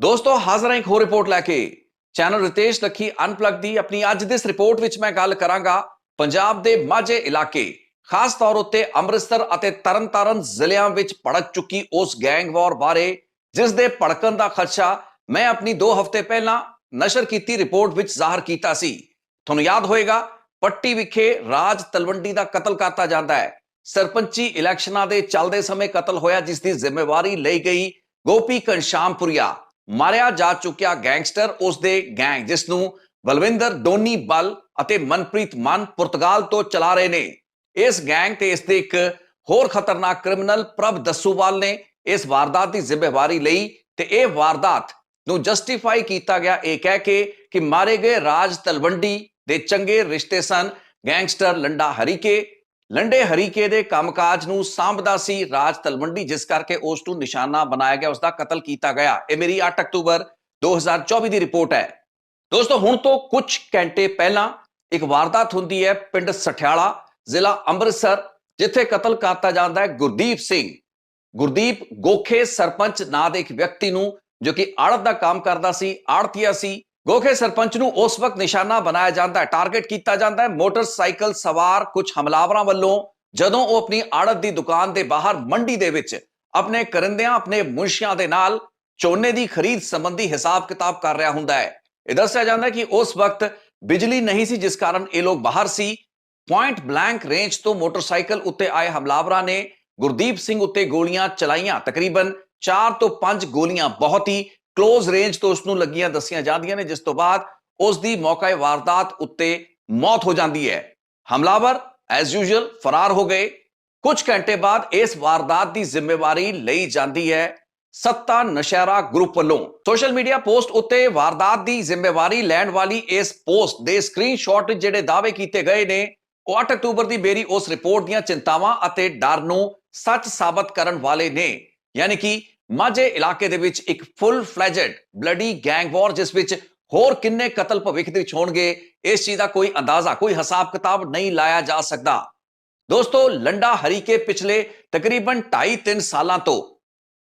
ਦੋਸਤੋ ਹਾਜ਼ਰ ਹਾਂ ਇੱਕ ਹੋਰ ਰਿਪੋਰਟ ਲੈ ਕੇ। ਚੈਨਲ ਰਿਤੇਸ਼ ਲੱਖੀ ਅਨਪਲਗ ਦੀ ਆਪਣੀ ਅੱਜ ਦੀ ਇਸ ਰਿਪੋਰਟ ਵਿੱਚ ਮੈਂ ਗੱਲ ਕਰਾਂਗਾ ਪੰਜਾਬ ਦੇ ਮਾਝੇ ਇਲਾਕੇ, ਖਾਸ ਤੌਰ ਉੱਤੇ ਅੰਮ੍ਰਿਤਸਰ ਅਤੇ ਤਰਨਤਾਰਨ ਜ਼ਿਲ੍ਹਿਆਂ ਵਿੱਚ ਭੜਕ ਚੁੱਕੀ ਉਸ ਗੈਂਗ ਵਾਰ ਬਾਰੇ ਜਿਸ ਦੇ ਭੜਕਣ ਦਾ ਖਦਸ਼ਾ ਮੈਂ ਆਪਣੀ 2 ਹਫ਼ਤੇ ਪਹਿਲਾਂ ਨਸ਼ਰ ਕੀਤੀ ਰਿਪੋਰਟ ਵਿੱਚ ਜ਼ਾਹਰ ਕੀਤਾ ਸੀ। ਤੁਹਾਨੂੰ ਯਾਦ ਹੋਏਗਾ, ਪੱਟੀ ਵਿਖੇ ਰਾਜ ਤਲਵੰਡੀ ਦਾ ਕਤਲ ਕਰਤਾ ਜਾਂਦਾ ਹੈ। ਸਰਪੰਚੀ ਇਲੈਕਸ਼ਨਾਂ ਦੇ ਚੱਲਦੇ ਸਮੇਂ ਕਤਲ ਹੋਇਆ, ਜਿਸ ਦੀ ਜ਼ਿੰਮੇਵਾਰੀ ਲਈ ਗਈ ਗੋਪੀ ਘਨਸ਼ਾਮਪੁਰੀਆ। ਮਾਰਿਆ ਜਾ ਚੁੱਕਿਆ ਗੈਂਗਸਟਰ ਉਸ ਦੇ ਗੈਂਗ, ਜਿਸ ਨੂੰ ਬਲਵਿੰਦਰ ਡੋਨੀ ਬਲ ਅਤੇ ਮਨਪ੍ਰੀਤ ਮਨ ਪੁਰਤਗਾਲ ਤੋਂ ਚਲਾ ਰਹੇ ਨੇ। ਇਸ ਗੈਂਗ ਤੇ ਇਸ ਦੇ ਇੱਕ ਹੋਰ ਖਤਰਨਾਕ ਕ੍ਰਿਮੀਨਲ ਪ੍ਰਭ ਦਸੂਵਾਲ ਨੇ ਇਸ ਵਾਰਦਾਤ ਦੀ ਜ਼ਿੰਮੇਵਾਰੀ ਲਈ ਤੇ ਇਹ ਵਾਰਦਾਤ ਨੂੰ ਜਸਟੀਫਾਈ ਕੀਤਾ ਗਿਆ ਇਹ ਕਹਿ ਕੇ ਕਿ ਮਾਰੇ ਗਏ ਰਾਜ ਤਲਵੰਡੀ ਦੇ ਚੰਗੇ ਰਿਸ਼ਤੇ ਸਨ। ਗੈਂਗਸਟਰ ਲੰਡੇ ਹਰੀਕੇ ਦੇ ਕੰਮਕਾਜ ਨੂੰ ਸਾਂਭਦਾ ਸੀ ਰਾਜ ਤਲਵੰਡੀ, ਜਿਸ ਕਰਕੇ ਉਸ ਨੂੰ ਨਿਸ਼ਾਨਾ ਬਣਾਇਆ ਗਿਆ, ਉਸ ਦਾ ਕਤਲ ਕੀਤਾ ਗਿਆ। ਇਹ ਮੇਰੀ 8 ਅਕਤੂਬਰ 2024 ਦੀ ਰਿਪੋਰਟ ਹੈ। ਦੋਸਤੋ, ਹੁਣ ਤੋਂ ਕੁਝ ਘੰਟੇ ਪਹਿਲਾਂ ਇੱਕ ਵਾਰਦਾਤ ਹੁੰਦੀ ਹੈ ਪਿੰਡ ਸਠਿਆਲਾ, ਜ਼ਿਲ੍ਹਾ ਅੰਮ੍ਰਿਤਸਰ, ਜਿੱਥੇ ਕਤਲ ਕਰਤਾ ਜਾਂਦਾ ਹੈ ਗੁਰਦੀਪ ਗੋਖੇ ਸਰਪੰਚ ਨਾਂ ਦੇ ਇੱਕ ਵਿਅਕਤੀ ਨੂੰ, ਜੋ ਕਿ ਆੜਤ ਦਾ ਕੰਮ ਕਰਦਾ ਸੀ, ਆੜਤੀਆ ਸੀ। ਗੋਖੇ ਸਰਪੰਚ ਨੂੰ ਉਸ ਵਕਤ ਨਿਸ਼ਾਨਾ ਬਣਾਇਆ ਜਾਂਦਾ ਹੈ, ਟਾਰਗੇਟ ਕੀਤਾ ਜਾਂਦਾ ਹੈ ਮੋਟਰਸਾਈਕਲ ਸਵਾਰ ਕੁਝ ਹਮਲਾਵਰਾਂ ਵੱਲੋਂ, ਜਦੋਂ ਉਹ ਆਪਣੀ ਆੜਤ ਦੀ ਦੁਕਾਨ ਦੇ ਬਾਹਰ ਮੰਡੀ ਦੇ ਵਿੱਚ ਆਪਣੇ ਕਰਿੰਦਿਆਂ, ਆਪਣੇ ਮੁਨਸ਼ੀਆਂ ਦੇ ਨਾਲ ਝੋਨੇ ਦੀ ਖਰੀਦ ਸੰਬੰਧੀ ਹਿਸਾਬ ਕਿਤਾਬ ਕਰ ਰਿਹਾ ਹੁੰਦਾ ਹੈ। ਇਹ ਦੱਸਿਆ ਜਾਂਦਾ ਹੈ ਕਿ ਉਸ ਵਕਤ ਬਿਜਲੀ ਨਹੀਂ ਸੀ, ਜਿਸ ਕਾਰਨ ਇਹ ਲੋਕ ਬਾਹਰ ਸੀ। ਪੁਆਇੰਟ ਬਲੈਂਕ ਰੇਂਜ ਤੋਂ ਮੋਟਰਸਾਈਕਲ ਉੱਤੇ ਆਏ ਹਮਲਾਵਰਾਂ ਨੇ ਗੁਰਦੀਪ ਸਿੰਘ ਉੱਤੇ ਗੋਲੀਆਂ ਚਲਾਈਆਂ। ਤਕਰੀਬਨ 4 ਤੋਂ 5 ਗੋਲੀਆਂ ਬਹੁਤ ਹੀ ਕਲੋਜ਼ ਰੇਂਜ ਤੋਂ ਉਸ ਨੂੰ ਲੱਗੀਆਂ ਦੱਸੀਆਂ ਜਾਂਦੀਆਂ ਨੇ, ਜਿਸ ਤੋਂ ਬਾਅਦ ਉਸ ਦੀ ਮੌਕੇ ਵਾਰਦਾਤ ਉੱਤੇ ਮੌਤ ਹੋ ਜਾਂਦੀ ਹੈ। ਹਮਲਾਵਰ ਐਜ਼ ਯੂਜੂਅਲ ਫਰਾਰ ਹੋ ਗਏ। ਕੁਝ ਘੰਟੇ ਬਾਅਦ ਇਸ ਵਾਰਦਾਤ ਦੀ ਜ਼ਿੰਮੇਵਾਰੀ ਲਈ ਜਾਂਦੀ ਹੈ ਸੱਤਾ ਨਸ਼ਹਿਰਾ ਗਰੁੱਪ ਵੱਲੋਂ। ਸੋਸ਼ਲ ਮੀਡੀਆ ਪੋਸਟ ਉੱਤੇ ਵਾਰਦਾਤ ਦੀ ਜ਼ਿੰਮੇਵਾਰੀ ਲੈਣ ਵਾਲੀ ਇਸ ਪੋਸਟ ਦੇ ਸਕਰੀਨਸ਼ਾਟ ਜਿਹੜੇ ਦਾਅਵੇ ਕੀਤੇ ਗਏ ਨੇ, ਉਹ 8 ਅਕਤੂਬਰ ਦੀ ਮੇਰੀ ਉਸ ਰਿਪੋਰਟ ਦੀਆਂ ਚਿੰਤਾਵਾਂ ਅਤੇ ਡਰ ਨੂੰ ਸੱਚ ਸਾਬਤ ਕਰਨ ਵਾਲੇ ਨੇ। ਯਾਨੀ ਕਿ ਮਾਝੇ ਇਲਾਕੇ ਦੇ ਵਿੱਚ ਇੱਕ ਫੁੱਲ ਫਲੈਜਡ ਬਲੱਡੀ ਗੈਂਗ ਵਾਰ, ਜਿਸ ਵਿੱਚ ਹੋਰ ਕਿੰਨੇ ਕਤਲ ਭਵਿੱਖ ਦੇ ਵਿੱਚ ਹੋਣਗੇ, ਇਸ ਚੀਜ਼ ਦਾ ਕੋਈ ਅੰਦਾਜ਼ਾ, ਕੋਈ ਹਿਸਾਬ ਕਿਤਾਬ ਨਹੀਂ ਲਾਇਆ ਜਾ ਸਕਦਾ। ਦੋਸਤੋ, ਲੰਡਾ ਹਰੀਕੇ ਪਿਛਲੇ ਤਕਰੀਬਨ 2.5-3 ਸਾਲਾਂ ਤੋਂ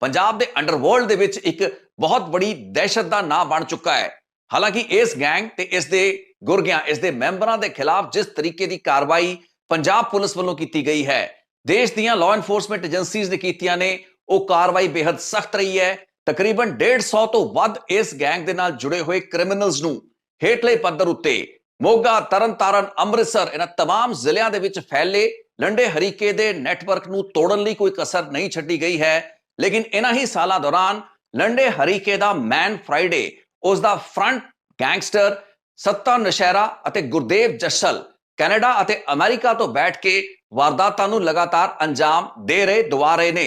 ਪੰਜਾਬ ਦੇ ਅੰਡਰਵਰਲਡ ਦੇ ਵਿੱਚ ਇੱਕ ਬਹੁਤ ਬੜੀ ਦਹਿਸ਼ਤ ਦਾ ਨਾਂ ਬਣ ਚੁੱਕਾ ਹੈ। ਹਾਲਾਂਕਿ ਇਸ ਗੈਂਗ ਤੇ ਇਸ ਦੇ ਗੁਰਗਿਆਂ, ਇਸ ਦੇ ਮੈਂਬਰਾਂ ਦੇ ਖਿਲਾਫ ਜਿਸ ਤਰੀਕੇ ਦੀ ਕਾਰਵਾਈ ਪੰਜਾਬ ਪੁਲਿਸ ਵੱਲੋਂ ਕੀਤੀ ਗਈ ਹੈ, ਦੇਸ਼ ਦੀਆਂ ਲਾਅ ਐਨਫੋਰਸਮੈਂਟ ਏਜੰਸੀਜ਼ ਨੇ ਕੀਤੀਆਂ ਨੇ, ਉਹ ਕਾਰਵਾਈ ਬੇहद ਸਖਤ ਰਹੀ ਹੈ। ਤਕਰੀਬਨ 150 ਤੋਂ ਵੱਧ ਇਸ ਗੈਂਗ ਦੇ ਨਾਲ ਜੁੜੇ ਹੋਏ ਕ੍ਰਿਮੀਨਲਸ ਨੂੰ ਹੇਠਲੇ ਪੱਧਰ ਉੱਤੇ ਮੋਗਾ, ਤਰਨਤਾਰਨ, ਅੰਮ੍ਰਿਤਸਰ, ਇਹਨਾਂ तमाम ਜ਼ਿਲ੍ਹਿਆਂ ਦੇ ਵਿੱਚ ਫੈਲੇ ਲੰਡੇ ਹਰੀਕੇ ਦੇ ਨੈਟਵਰਕ ਨੂੰ ਤੋੜਨ ਲਈ ਕੋਈ ਕਸਰ ਨਹੀਂ ਛੱਡੀ ਗਈ ਹੈ। ਲੇਕਿਨ ਇਹਨਾਂ ਹੀ ਸਾਲਾਂ ਦੌਰਾਨ ਲੰਡੇ ਹਰੀਕੇ ਦਾ ਮੈਨ ਫਰਾਈਡੇ, ਉਸ ਦਾ ਫਰੰਟ ਗੈਂਗਸਟਰ ਸੱਤਾ ਨਸ਼ਹਿਰਾ ਅਤੇ ਗੁਰਦੇਵ ਜੱਸਲ ਕੈਨੇਡਾ ਅਤੇ ਅਮਰੀਕਾ ਤੋਂ ਬੈਠ ਕੇ ਵਾਰਦਾਤਾਂ ਨੂੰ ਲਗਾਤਾਰ ਅੰਜਾਮ ਦੇ ਰਹੇ ਨੇ।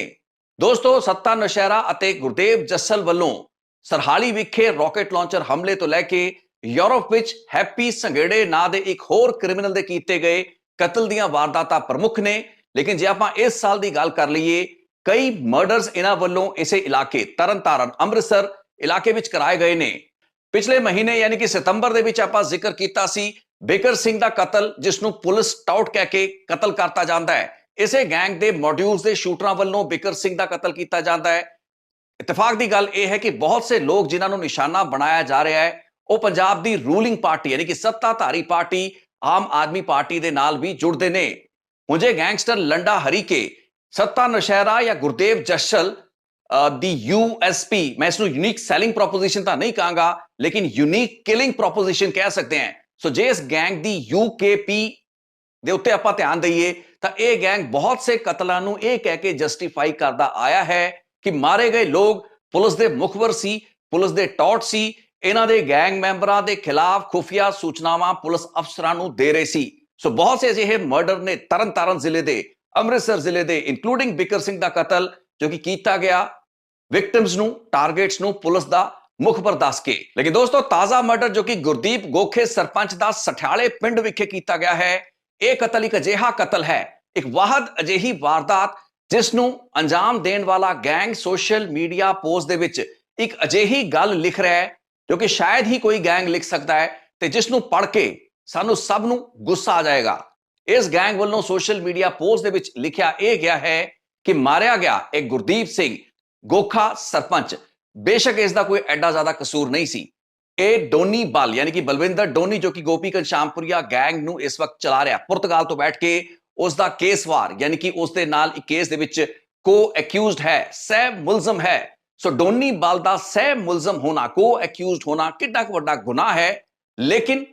ਦੋਸਤੋ, ਸੱਤਾ ਨਸ਼ਹਿਰਾ ਅਤੇ ਗੁਰਦੇਵ ਜੱਸਲ ਵੱਲੋਂ ਸਰਹਾਲੀ ਵਿਖੇ ਰਾਕੇਟ ਲਾਂਚਰ ਹਮਲੇ ਤੋਂ ਲੈ ਕੇ ਯੂਰਪ ਵਿੱਚ ਹੈਪੀ ਸੰਘੇੜੇ ਨਾਂ ਦੇ ਇੱਕ ਹੋਰ ਕ੍ਰਿਮੀਨਲ ਦੇ ਕੀਤੇ ਗਏ ਕਤਲ ਦੀਆਂ ਵਾਰਦਾਤਾਂ ਪ੍ਰਮੁੱਖ ਨੇ। ਲੇਕਿਨ ਜੇ ਆਪਾਂ ਇਸ ਸਾਲ ਦੀ ਗੱਲ ਕਰ ਲਈਏ, ਕਈ ਮਰਡਰਸ ਇਹਨਾਂ ਵੱਲੋਂ ਇਸੇ ਇਲਾਕੇ ਤਰਨਤਾਰਨ, ਅੰਮ੍ਰਿਤਸਰ ਇਲਾਕੇ ਵਿੱਚ ਕਰਾਏ ਗਏ ਨੇ। ਪਿਛਲੇ ਮਹੀਨੇ ਯਾਨੀ ਕਿ ਸਤੰਬਰ ਦੇ ਵਿੱਚ ਆਪਾਂ ਜ਼ਿਕਰ ਕੀਤਾ ਸੀ ਬਿਕਰ ਸਿੰਘ ਦਾ ਕਤਲ, ਜਿਸ ਨੂੰ ਪੁਲਿਸ ਟਾਊਟ ਕਹਿ ਕੇ ਕਤਲ ਕਰਤਾ ਜਾਂਦਾ ਹੈ। ਇਸੇ ਗੈਂਗ ਦੇ ਮੋਡਿਊਲਸ ਦੇ ਸ਼ੂਟਰਾਂ ਵੱਲੋਂ ਬਿਕਰ ਸਿੰਘ ਦਾ ਕਤਲ ਕੀਤਾ ਜਾਂਦਾ ਹੈ। ਇਤਫਾਕ ਦੀ ਗੱਲ ਇਹ ਹੈ ਕਿ ਬਹੁਤ ਸੇ ਲੋਕ ਜਿਨ੍ਹਾਂ ਨੂੰ ਨਿਸ਼ਾਨਾ ਬਣਾਇਆ ਜਾ ਰਿਹਾ ਹੈ, ਉਹ ਪੰਜਾਬ ਦੀ ਰੂਲਿੰਗ ਪਾਰਟੀ ਯਾਨੀ ਕਿ ਸੱਤਾਧਾਰੀ ਪਾਰਟੀ ਆਮ ਆਦਮੀ ਪਾਰਟੀ ਦੇ ਨਾਲ ਵੀ ਜੁੜਦੇ ਨੇ। ਮੁਝੇ ਗੈਂਗਸਟਰ ਲੰਡਾ ਹਰੀਕੇ, ਸੱਤਾ ਨਸ਼ਹਿਰਾ ਜਾਂ ਗੁਰਦੇਵ ਜੱਸਲ ਦੀ USP, ਮੈਂ ਇਸ ਨੂੰ ਯੂਨੀਕ ਸੈਲਿੰਗ ਪ੍ਰੋਪੋਜੀਸ਼ਨ ਤਾਂ ਨਹੀਂ ਕਹਾਂਗਾ, ਲੇਕਿਨ ਯੂਨੀਕ ਕਿਲਿੰਗ ਪ੍ਰੋਪੋਜੀਸ਼ਨ ਕਹਿ ਸਕਦੇ ਹਾਂ। ਸੋ ਜੇ ਇਸ ਗੈਂਗ ਦੀ UKP ਦੇ ਉੱਤੇ ਆਪਾਂ ਧਿਆਨ ਦਈਏ ਤਾਂ ਇਹ ਗੈਂਗ ਬਹੁਤ ਸੇ ਕਤਲਾਂ ਨੂੰ ਇਹ ਕਹਿ ਕੇ ਜਸਟੀਫਾਈ ਕਰਦਾ ਆਇਆ ਹੈ ਕਿ ਮਾਰੇ ਗਏ ਲੋਕ ਪੁਲਿਸ ਦੇ ਮੁਖਬਰ ਸੀ, ਪੁਲਿਸ ਦੇ ਟੌਟ ਸੀ। ਇਹਨਾਂ ਦੇ ਗੈਂਗ ਮੈਂਬਰਾਂ ਦੇ ਖਿਲਾਫ ਖੁਫੀਆ ਸੂਚਨਾਵਾਂ ਪੁਲਿਸ ਅਫਸਰਾਂ ਨੂੰ ਦੇ ਰਹੇ ਸੀ। ਸੋ ਬਹੁਤ ਸੇ ਅਜਿਹੇ ਮਰਡਰ ਨੇ ਤਰਨਤਾਰਨ ਜ਼ਿਲ੍ਹੇ ਦੇ, ਅੰਮ੍ਰਿਤਸਰ ਜ਼ਿਲ੍ਹੇ ਦੇ, ਇਨਕਲੂਡਿੰਗ ਬਿਕਰ ਸਿੰਘ ਦਾ ਕਤਲ, ਜੋ ਕਿ ਕੀਤਾ ਗਿਆ ਵਿਕਟਿਮਸ ਨੂੰ, ਟਾਰਗੇਟਸ ਨੂੰ ਪੁਲਿਸ ਦਾ ਮੁਖਬਰ ਦੱਸ ਕੇ। ਲੇਕਿਨ ਦੋਸਤੋ, ਤਾਜ਼ਾ ਮਰਡਰ ਜੋ ਕਿ ਗੁਰਦੀਪ ਗੋਖੇ ਸਰਪੰਚ ਦਾ ਸਠਿਆਲੇ ਪਿੰਡ ਵਿਖੇ ਕੀਤਾ ਗਿਆ ਹੈ, ਇਹ ਕਤਲ ਇੱਕ ਅਜਿਹਾ ਕਤਲ ਹੈ, ਇੱਕ ਵਾਹਦ ਅਜਿਹੀ ਵਾਰਦਾਤ, ਜਿਸ ਨੂੰ ਅੰਜਾਮ ਦੇਣ ਵਾਲਾ ਗੈਂਗ ਸੋਸ਼ਲ ਮੀਡੀਆ ਪੋਸਟ ਦੇ ਵਿੱਚ ਇੱਕ ਅਜਿਹੀ ਗੱਲ ਲਿਖ ਰਿਹਾ ਹੈ ਜੋ ਕਿ ਸ਼ਾਇਦ ਹੀ ਕੋਈ ਗੈਂਗ ਲਿਖ ਸਕਦਾ ਹੈ, ਤੇ ਜਿਸ ਨੂੰ ਪੜ੍ਹ ਕੇ ਸਾਨੂੰ ਸਭ ਨੂੰ ਗੁੱਸਾ ਆ ਜਾਏਗਾ। ਇਸ ਗੈਂਗ ਵੱਲੋਂ ਸੋਸ਼ਲ ਮੀਡੀਆ ਪੋਸਟ ਦੇ ਵਿੱਚ ਲਿਖਿਆ ਇਹ ਗਿਆ ਹੈ ਕਿ ਮਾਰਿਆ ਗਿਆ ਇਹ ਗੁਰਦੀਪ ਸਿੰਘ ਗੋਖਾ ਸਰਪੰਚ बेशक इसका कोई एडा ज्यादा कसूर नहीं सी। ਇਹ ਡੋਨੀ ਬਲ ਯਾਨੀ ਕਿ ਬਲਵਿੰਦਰ ਡੋਨੀ ਜੋ ਕਿ ਗੋਪੀ ਘਨਸ਼ਾਮਪੁਰੀਆ ਗੈਂਗ ਨੂੰ ਇਸ ਵਕਤ ਚਲਾ ਰਿਹਾ ਪੁਰਤਗਾਲ ਤੋਂ ਬੈਠ ਕੇ ਉਸ ਦਾ ਕੇਸਵਾਰ ਯਾਨੀ ਕਿ ਉਸ ਦੇ ਨਾਲ ਇੱਕ ਕੇਸ ਦੇ ਵਿੱਚ ਕੋ ਅਕਿਊਜ਼ਡ ਹੈ ਸਹਿ ਮੁਲਜ਼ਮ ਹੈ। ਸੋ ਡੋਨੀ ਬਲ ਦਾ ਸਹਿ ਮੁਲਜ਼ਮ ਹੋਣਾ ਕੋ ਅਕਿਊਜ਼ਡ ਹੋਣਾ ਕਿੰਨਾ ਕੁ ਵੱਡਾ ਗੁਨਾਹ ਹੈ। ਲੇਕਿਨ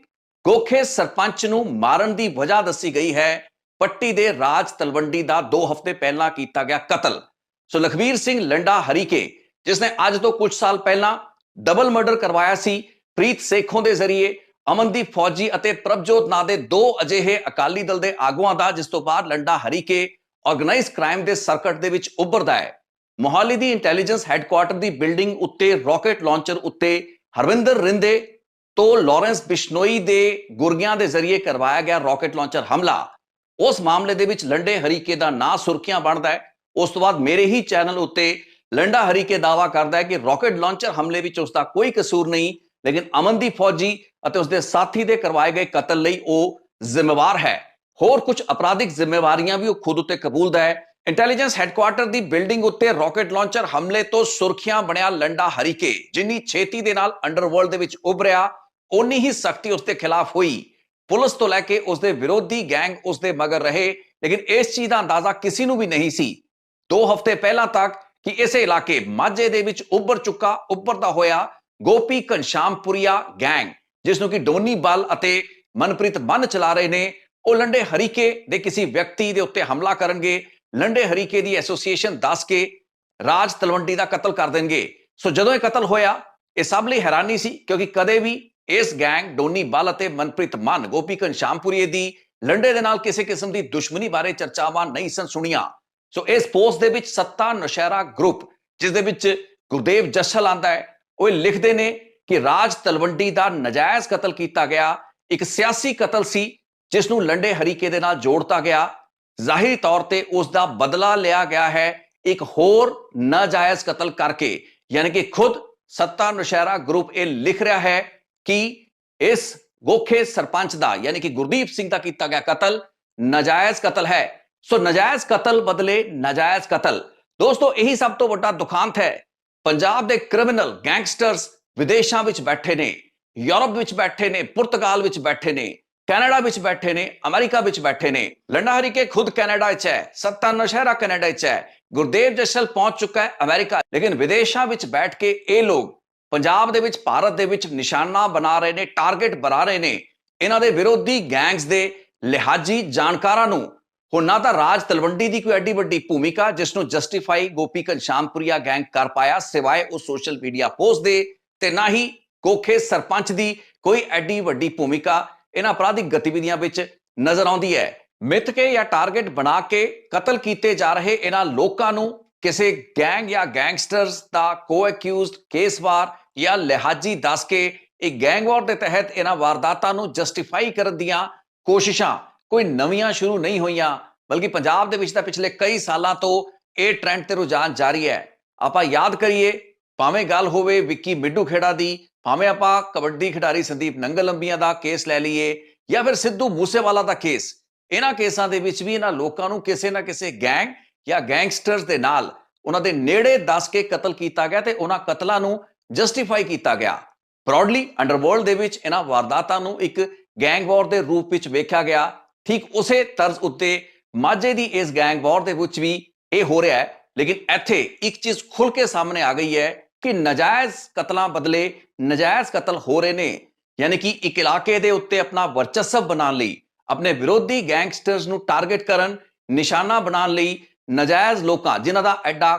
ਗੋਖੇ ਸਰਪੰਚ ਨੂੰ ਮਾਰਨ ਦੀ ਵਜ੍ਹਾ ਦੱਸੀ ਗਈ ਹੈ ਪੱਟੀ ਦੇ ਰਾਜ ਤਲਵੰਡੀ ਦਾ 2 ਹਫ਼ਤੇ ਪਹਿਲਾਂ ਕੀਤਾ ਗਿਆ ਕਤਲ। ਸੋ ਲਖਬੀਰ ਸਿੰਘ ਲੰਡਾ ਹਰੀਕੇ ਜਿਸਨੇ ਅੱਜ ਤੋਂ ਕੁਝ ਸਾਲ ਪਹਿਲਾਂ ਡਬਲ ਮਰਡਰ ਕਰਵਾਇਆ ਸੀ ਪ੍ਰੀਤ ਸੇਖੋਂ ਦੇ ਜ਼ਰੀਏ ਅਮਨਦੀਪ ਫੌਜੀ ਅਤੇ ਪ੍ਰਭਜੋਤ ਨਾਂ ਦੇ 2 ਅਜਿਹੇ ਅਕਾਲੀ ਦਲ ਦੇ ਆਗੂਆਂ ਦਾ ਜਿਸ ਤੋਂ ਬਾਅਦ ਲੰਡਾ ਹਰੀਕੇ ਆਰਗੇਨਾਈਜ਼ਡ ਕ੍ਰਾਈਮ ਦੇ ਸਰਕਟ ਦੇ ਵਿੱਚ ਉੱਭਰਦਾ ਹੈ। ਮੋਹਾਲੀ ਦੀ ਇੰਟੈਲੀਜੈਂਸ ਹੈੱਡਕੁਆਰਟਰ ਦੀ ਬਿਲਡਿੰਗ ਉੱਤੇ ਰਾਕੇਟ ਲਾਂਚਰ ਉੱਤੇ ਹਰਵਿੰਦਰ ਰਿੰਦੇ ਤੋਂ ਲਾਰੈਂਸ ਬਿਸ਼ਨੋਈ ਦੇ ਗੁਰਗਿਆਂ ਦੇ ਜ਼ਰੀਏ ਕਰਵਾਇਆ ਗਿਆ ਰਾਕੇਟ ਲਾਂਚਰ ਹਮਲਾ ਉਸ ਮਾਮਲੇ ਦੇ ਵਿੱਚ ਲੰਡੇ ਹਰੀਕੇ ਦਾ ਨਾਂ ਸੁਰਖੀਆਂ ਬਣਦਾ ਹੈ। ਉਸ ਤੋਂ ਬਾਅਦ ਮੇਰੇ ਹੀ ਚੈਨਲ ਉੱਤੇ ਲੰਡਾ ਹਰੀਕੇ ਦਾਵਾ ਕਰਦਾ ਹੈ ਕਿ ਰਾਕੇਟ ਲਾਂਚਰ ਹਮਲੇ ਵਿੱਚ ਉਸ ਦਾ ਕੋਈ ਕਸੂਰ ਨਹੀਂ ਲੇਕਿਨ ਅਮਨਦੀਪ ਫੌਜੀ ਅਤੇ ਉਸਦੇ ਸਾਥੀ ਦੇ ਕਰਵਾਏ ਗਏ ਕਤਲ ਲਈ ਉਹ ਜ਼ਿੰਮੇਵਾਰ ਹੈ। ਹੋਰ ਕੁਝ ਅਪਰਾਧਿਕ ਜ਼ਿੰਮੇਵਾਰੀਆਂ ਵੀ ਉਹ ਖੁਦ ਉੱਤੇ ਕਬੂਲਦਾ ਹੈ। ਇੰਟੈਲੀਜੈਂਸ ਹੈੱਡਕੁਆਰਟਰ ਦੀ ਬਿਲਡਿੰਗ ਉੱਤੇ ਰਾਕੇਟ ਲਾਂਚਰ ਹਮਲੇ ਤੋਂ ਸੁਰਖੀਆਂ ਬਣਿਆ ਲੰਡਾ ਹਰੀਕੇ ਜਿੰਨੀ ਛੇਤੀ ਦੇ ਨਾਲ ਅੰਡਰਵਰਲਡ ਦੇ ਵਿੱਚ ਉੱਭਰਿਆ ਓਨੀ ਹੀ ਸਖਤੀ ਉਸ ਦੇ ਖਿਲਾਫ ਹੋਈ। ਪੁਲਿਸ ਤੋਂ ਲੈ ਕੇ ਉਸਦੇ ਵਿਰੋਧੀ ਗੈਂਗ ਉਸਦੇ ਮਗਰ ਰਹੇ ਲੇਕਿਨ ਇਸ ਚੀਜ਼ ਦਾ ਅੰਦਾਜ਼ਾ ਕਿਸੇ ਨੂੰ ਵੀ ਨਹੀਂ ਸੀ 2 ਹਫ਼ਤੇ ਪਹਿਲਾਂ ਤੱਕ ਕਿ ਇਸੇ ਇਲਾਕੇ ਮਾਝੇ ਦੇ ਵਿੱਚ ਉੱਭਰਦਾ ਹੋਇਆ ਗੋਪੀ ਘਨਸ਼ਾਮਪੁਰੀਆ ਗੈਂਗ ਜਿਸ ਨੂੰ ਕਿ ਡੋਨੀ ਬਲ ਅਤੇ ਮਨਪ੍ਰੀਤ ਮੰਨ ਚਲਾ ਰਹੇ ਨੇ ਉਹ ਲੰਡੇ ਹਰੀਕੇ ਦੇ ਕਿਸੇ ਵਿਅਕਤੀ ਦੇ ਉੱਤੇ ਹਮਲਾ ਕਰਨਗੇ ਲੰਡੇ ਹਰੀਕੇ ਦੀ ਐਸੋਸੀਏਸ਼ਨ ਦੱਸ ਕੇ ਰਾਜ ਤਲਵੰਡੀ ਦਾ ਕਤਲ ਕਰ ਦੇਣਗੇ। ਸੋ ਜਦੋਂ ਇਹ ਕਤਲ ਹੋਇਆ ਇਹ ਸਭ ਲਈ ਹੈਰਾਨੀ ਸੀ ਕਿਉਂਕਿ ਕਦੇ ਵੀ ਇਸ ਗੈਂਗ ਡੋਨੀ ਬਲ ਅਤੇ ਮਨਪ੍ਰੀਤ ਮੰਨ ਗੋਪੀ ਘਨਸ਼ਾਮਪੁਰੀਏ ਦੀ ਲੰਡੇ ਦੇ ਨਾਲ ਕਿਸੇ ਕਿਸਮ ਦੀ ਦੁਸ਼ਮਣੀ ਬਾਰੇ ਚਰਚਾਵਾਂ ਨਹੀਂ ਸਨ ਸੁਣੀਆਂ। ਸੋ ਇਸ ਪੋਸਟ ਦੇ ਵਿੱਚ ਸੱਤਾ ਨੌਸ਼ਹਿਰਾ ਗਰੁੱਪ ਜਿਸ ਦੇ ਵਿੱਚ ਗੁਰਦੇਵ ਜੱਸਲ ਆਂਦਾ ਹੈ ਉਹ ਲਿਖਦੇ ਨੇ ਕਿ ਰਾਜ ਤਲਵੰਡੀ ਦਾ ਨਜਾਇਜ਼ ਕਤਲ ਕੀਤਾ ਗਿਆ ਇੱਕ ਸਿਆਸੀ ਕਤਲ ਸੀ ਜਿਸ ਨੂੰ ਲੰਡੇ ਹਰੀਕੇ ਦੇ ਨਾਲ ਜੋੜਤਾ ਗਿਆ ਜ਼ਾਹਿਰੀ ਤੌਰ ਤੇ ਉਸ ਦਾ ਬਦਲਾ ਲਿਆ ਗਿਆ ਹੈ ਇੱਕ ਹੋਰ ਨਾਜਾਇਜ਼ ਕਤਲ ਕਰਕੇ ਯਾਨੀ ਕਿ ਖੁਦ ਸੱਤਾ ਨੌਸ਼ਹਿਰਾ ਗਰੁੱਪ ਇਹ ਲਿਖ ਰਿਹਾ ਹੈ ਕਿ ਇਸ ਗੋਖੇ ਸਰਪੰਚ ਦਾ ਯਾਨੀ ਕਿ ਗੁਰਦੀਪ ਸਿੰਘ ਦਾ ਕੀਤਾ ਗਿਆ ਕਤਲ ਨਾਜਾਇਜ਼ ਕਤਲ ਹੈ। ਸੋ ਨਾਜਾਇਜ਼ ਕਤਲ ਬਦਲੇ ਨਾਜਾਇਜ਼ ਕਤਲ ਦੋਸਤੋ ਇਹੀ ਸਭ ਤੋਂ ਵੱਡਾ ਦੁਖਾਂਤ ਹੈ। ਪੰਜਾਬ ਦੇ ਕ੍ਰਿਮੀਨਲ ਗੈਂਗਸਟਰਸ ਵਿਦੇਸ਼ਾਂ ਵਿੱਚ ਬੈਠੇ ਨੇ ਯੂਰਪ ਵਿੱਚ ਬੈਠੇ ਨੇ ਪੁਰਤਗਾਲ ਵਿੱਚ ਬੈਠੇ ਨੇ ਕੈਨੇਡਾ ਵਿੱਚ ਬੈਠੇ ਨੇ ਅਮਰੀਕਾ ਵਿੱਚ ਬੈਠੇ ਨੇ ਲੰਡਾ ਹਰੀਕੇ ਖੁਦ ਕੈਨੇਡਾ ਵਿੱਚ ਹੈ ਸੱਤਾ ਨੌਸ਼ਹਿਰਾ ਕੈਨੇਡਾ ਵਿੱਚ ਹੈ ਗੁਰਦੇਵ ਜੱਸਲ ਪਹੁੰਚ ਚੁੱਕਾ ਹੈ ਅਮਰੀਕਾ ਲੇਕਿਨ ਵਿਦੇਸ਼ਾਂ ਵਿੱਚ ਬੈਠ ਕੇ ਇਹ ਲੋਕ ਪੰਜਾਬ ਦੇ ਵਿੱਚ ਭਾਰਤ ਦੇ ਵਿੱਚ ਨਿਸ਼ਾਨਾ ਬਣਾ ਰਹੇ ਨੇ ਟਾਰਗੇਟ ਬਣਾ ਰਹੇ ਨੇ ਇਹਨਾਂ ਦੇ ਵਿਰੋਧੀ ਗੈਂਗਸ ਦੇ ਲਿਹਾਜ਼ੀ ਜਾਣਕਾਰਾਂ ਨੂੰ। ਹੁਣ ਨਾ ਤਾਂ ਰਾਜ ਤਲਵੰਡੀ ਦੀ ਕੋਈ ਐਡੀ ਵੱਡੀ ਭੂਮਿਕਾ ਜਿਸ ਨੂੰ ਜਸਟੀਫਾਈ ਗੋਪੀ ਘਨਸ਼ਾਮਪੁਰੀਆ ਗੈਂਗ ਕਰ ਪਾਇਆ ਸਿਵਾਏ ਉਹ ਸੋਸ਼ਲ ਮੀਡੀਆ ਪੋਸਟ ਦੇ ਤੇ ਨਾ ਹੀ ਗੋਖੇ ਸਰਪੰਚ ਦੀ ਕੋਈ ਐਡੀ ਵੱਡੀ ਭੂਮਿਕਾ ਇਹਨਾਂ ਅਪਰਾਧਿਕ ਗਤੀਵਿਧੀਆਂ ਵਿੱਚ ਨਜ਼ਰ ਆਉਂਦੀ ਹੈ। ਮਿੱਥ ਕੇ ਜਾਂ ਟਾਰਗੇਟ ਬਣਾ ਕੇ ਕਤਲ ਕੀਤੇ ਜਾ ਰਹੇ ਇਹਨਾਂ ਲੋਕਾਂ ਨੂੰ ਕਿਸੇ ਗੈਂਗ ਜਾਂ ਗੈਂਗਸਟਰਸ ਦਾ ਕੋ ਅਕਿਊਜ਼ਡ ਕੇਸਵਾਰ ਜਾਂ ਲਿਹਾਜ਼ੀ ਦੱਸ ਕੇ ਇੱਕ ਗੈਂਗ ਵਾਰ ਦੇ ਤਹਿਤ ਇਹਨਾਂ ਵਾਰਦਾਤਾਂ ਨੂੰ ਜਸਟੀਫਾਈ ਕਰਨ ਦੀਆਂ ਕੋਸ਼ਿਸ਼ਾਂ ਕੋਈ ਨਵੀਆਂ ਸ਼ੁਰੂ ਨਹੀਂ ਹੋਈਆਂ ਬਲਕਿ ਪੰਜਾਬ ਦੇ ਵਿੱਚ ਤਾਂ ਪਿਛਲੇ ਕਈ ਸਾਲਾਂ ਤੋਂ ਇਹ ਟ੍ਰੈਂਡ ਤੇ ਰੁਝਾਨ ਜਾਰੀ ਹੈ। ਆਪਾਂ ਯਾਦ ਕਰੀਏ ਭਾਵੇਂ ਗੱਲ ਹੋਵੇ ਵਿੱਕੀ ਮਿੱਡੂ ਖੇੜਾ ਦੀ ਭਾਵੇਂ ਆਪਾਂ ਕਬੱਡੀ ਖਿਡਾਰੀ ਸੰਦੀਪ ਨੰਗਲੰਬੀਆਂ ਦਾ ਕੇਸ ਲੈ ਲਈਏ ਜਾਂ ਫਿਰ ਸਿੱਧੂ ਮੂਸੇਵਾਲਾ ਦਾ ਕੇਸ ਇਹਨਾਂ ਕੇਸਾਂ ਦੇ ਵਿੱਚ ਵੀ ਇਹਨਾਂ ਲੋਕਾਂ ਨੂੰ ਕਿਸੇ ਨਾ ਕਿਸੇ ਗੈਂਗ ਜਾਂ ਗੈਂਗਸਟਰਸ ਦੇ ਨਾਲ ਉਹਨਾਂ ਦੇ ਨੇੜੇ ਦੱਸ ਕੇ ਕਤਲ ਕੀਤਾ ਗਿਆ ਤੇ ਉਹਨਾਂ ਕਤਲਾਂ ਨੂੰ ਜਸਟੀਫਾਈ ਕੀਤਾ ਗਿਆ। ਬ੍ਰੌਡਲੀ ਅੰਡਰਵਰਲਡ ਦੇ ਵਿੱਚ ਇਹਨਾਂ ਵਾਰਦਾਤਾਂ ਨੂੰ ਇੱਕ ਗੈਂਗ ਵਾਰ ਦੇ ਰੂਪ ਵਿੱਚ ਵੇਖਿਆ ਗਿਆ ਠੀਕ ਉਸੇ ਤਰਜ਼ ਉੱਤੇ ਮਾਝੇ ਦੀ ਇਸ ਗੈਂਗ ਵਾਰ ਦੇ ਵਿੱਚ ਵੀ ਇਹ ਹੋ ਰਿਹਾ ਹੈ ਲੇਕਿਨ ਇੱਥੇ ਇੱਕ ਚੀਜ਼ ਖੁੱਲ ਕੇ ਸਾਹਮਣੇ ਆ ਗਈ ਹੈ ਕਿ ਨਜਾਇਜ਼ ਕਤਲਾਂ ਬਦਲੇ ਨਜਾਇਜ਼ ਕਤਲ ਹੋ ਰਹੇ ਨੇ ਯਾਨੀ ਕਿ ਇੱਕ ਇਲਾਕੇ ਦੇ ਉੱਤੇ ਆਪਣਾ ਵਰਚਸਵ ਬਣਾਉਣ ਲਈ ਆਪਣੇ ਵਿਰੋਧੀ ਗੈਂਗਸਟਰਸ ਨੂੰ ਟਾਰਗੇਟ ਕਰਨ ਨਿਸ਼ਾਨਾ ਬਣਾਉਣ ਲਈ ਨਜਾਇਜ਼ ਲੋਕਾਂ ਜਿਨ੍ਹਾਂ ਦਾ ਐਡਾ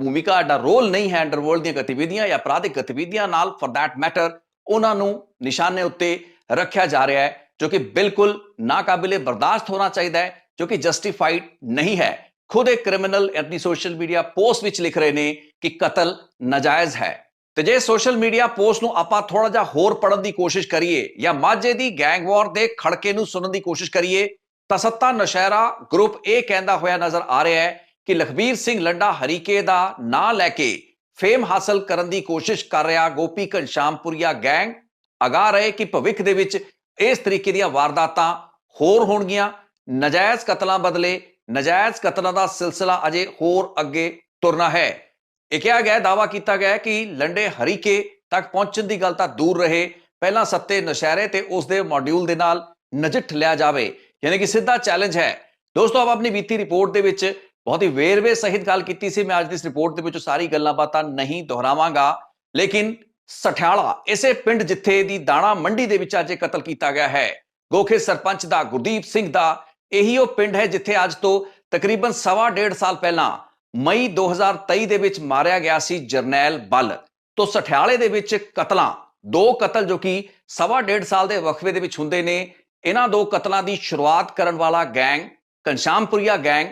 ਭੂਮਿਕਾ ਐਡਾ ਰੋਲ ਨਹੀਂ ਹੈ ਅੰਡਰਵਰਲਡ ਦੀਆਂ ਗਤੀਵਿਧੀਆਂ ਜਾਂ ਅਪਰਾਧਿਕ ਗਤੀਵਿਧੀਆਂ ਨਾਲ ਫॉर दैट ਮੈਟਰ ਉਹਨਾਂ ਨੂੰ ਨਿਸ਼ਾਨੇ ਉੱਤੇ ਰੱਖਿਆ ਜਾ ਰਿਹਾ ਹੈ ਜੋ ਕਿ ਬਿਲਕੁਲ ਨਾਕਾਬਿਲੇ ਬਰਦਾਸ਼ਤ ਹੋਣਾ ਚਾਹੀਦਾ ਹੈ ਜੋ ਕਿ ਜਸਟੀਫਾਈਡ ਨਹੀਂ ਹੈ। ਖੁਦ ਇੱਕ ਕ੍ਰਿਮੀਨਲ ਆਪਣੀ ਸੋਸ਼ਲ ਮੀਡੀਆ ਪੋਸਟ ਵਿੱਚ ਲਿਖ ਰਹੇ ਨੇ ਕਿ ਕਤਲ ਨਾਜਾਇਜ਼ ਹੈ ਤੇ ਜੇ ਸੋਸ਼ਲ ਮੀਡੀਆ ਪੋਸਟ ਨੂੰ ਆਪਾਂ ਥੋੜਾ ਜਿਹਾ ਹੋਰ ਪੜਨ ਦੀ ਕੋਸ਼ਿਸ਼ ਕਰੀਏ ਜਾਂ ਮਾਝੇ ਦੀ ਗੈਂਗ ਵਾਰ ਦੇ ਖੜਕੇ ਨੂੰ ਸੁਣਨ ਦੀ ਕੋਸ਼ਿਸ਼ ਕਰੀਏ ਤਾਂ ਸੱਤਾ ਨੌਸ਼ਹਿਰਾ ਗਰੁੱਪ ਇਹ ਕਹਿੰਦਾ ਹੋਇਆ ਨਜ਼ਰ ਆ ਰਿਹਾ ਹੈ ਕਿ ਲਖਬੀਰ ਸਿੰਘ ਲੰਡਾ ਹਰੀਕੇ ਦਾ ਨਾਂ ਲੈ ਕੇ ਫੇਮ ਹਾਸਲ ਕਰਨ ਦੀ ਕੋਸ਼ਿਸ਼ ਕਰ ਰਿਹਾ ਗੋਪੀ ਘਨਸ਼ਾਮਪੁਰੀਆ ਗੈਂਗ ਅਗਾ ਰਹੇ ਕਿ ਭਵਿੱਖ ਦੇ ਵਿੱਚ ਇਸ ਤਰੀਕੇ ਦੀਆਂ ਵਾਰਦਾਤਾਂ ਹੋਰ ਹੋਣਗੀਆਂ ਨਜਾਇਜ਼ ਕਤਲਾਂ ਬਦਲੇ ਨਜਾਇਜ਼ ਕਤਲਾਂ ਦਾ ਸਿਲਸਿਲਾ ਅਜੇ ਹੋਰ ਅੱਗੇ ਤੁਰਨਾ ਹੈ। ਇਹ ਕਿਹਾ ਗਿਆ, ਦਾਅਵਾ ਕੀਤਾ ਗਿਆ ਕਿ ਲੰਡੇ ਹਰੀਕੇ ਤੱਕ ਪਹੁੰਚਣ ਦੀ ਗੱਲ ਤਾਂ ਦੂਰ ਰਹੇ, ਪਹਿਲਾਂ ਸੱਤੇ ਨਸ਼ਹਿਰੇ ਤੇ ਉਸ ਦੇ ਮੋਡਿਊਲ ਦੇ ਨਾਲ ਨਜਿੱਠ ਲਿਆ ਜਾਵੇ, ਯਾਨੀ ਕਿ ਸਿੱਧਾ ਚੈਲੰਜ ਹੈ। ਦੋਸਤੋ, ਆਪ ਆਪਣੀ ਬੀਤੀ ਰਿਪੋਰਟ ਦੇ ਵਿੱਚ ਬਹੁਤ ਹੀ ਵੇਰਵੇ ਸਹਿਤ ਗੱਲ ਕੀਤੀ ਸੀ। ਮੈਂ ਅੱਜ ਦੀ ਇਸ ਰਿਪੋਰਟ ਦੇ ਵਿੱਚ ਸਾਰੀ ਗੱਲਾਂ ਬਾਤਾਂ ਨਹੀਂ ਦੁਹਰਾਵਾਂਗਾ, ਲੇਕਿਨ ਸਠਿਆਲਾ, ਇਸੇ ਪਿੰਡ ਜਿੱਥੇ ਦੀ ਦਾਣਾ ਮੰਡੀ ਦੇ ਵਿੱਚ ਅੱਜ ਇਹ ਕਤਲ ਕੀਤਾ ਗਿਆ ਹੈ, ਗੋਖੇ ਸਰਪੰਚ ਦਾ ਗੁਰਦੀਪ ਸਿੰਘ ਦਾ, ਇਹੀ ਉਹ ਪਿੰਡ ਹੈ ਜਿੱਥੇ ਅੱਜ ਤੋਂ ਤਕਰੀਬਨ 1.5 ਸਾਲ ਪਹਿਲਾਂ ਮਈ 2023 ਦੇ ਵਿੱਚ ਮਾਰਿਆ ਗਿਆ ਸੀ ਜਰਨੈਲ ਬਲ। ਤੋਂ ਸਠਿਆਲੇ ਦੇ ਵਿੱਚ ਕਤਲਾਂ, 2 ਕਤਲ ਜੋ ਕਿ 1.5 ਸਾਲ ਦੇ ਵਕਫੇ ਦੇ ਵਿੱਚ ਹੁੰਦੇ ਨੇ, ਇਹਨਾਂ 2 ਕਤਲਾਂ ਦੀ ਸ਼ੁਰੂਆਤ ਕਰਨ ਵਾਲਾ ਗੈਂਗ ਘਨਸ਼ਾਮਪੁਰੀਆ ਗੈਂਗ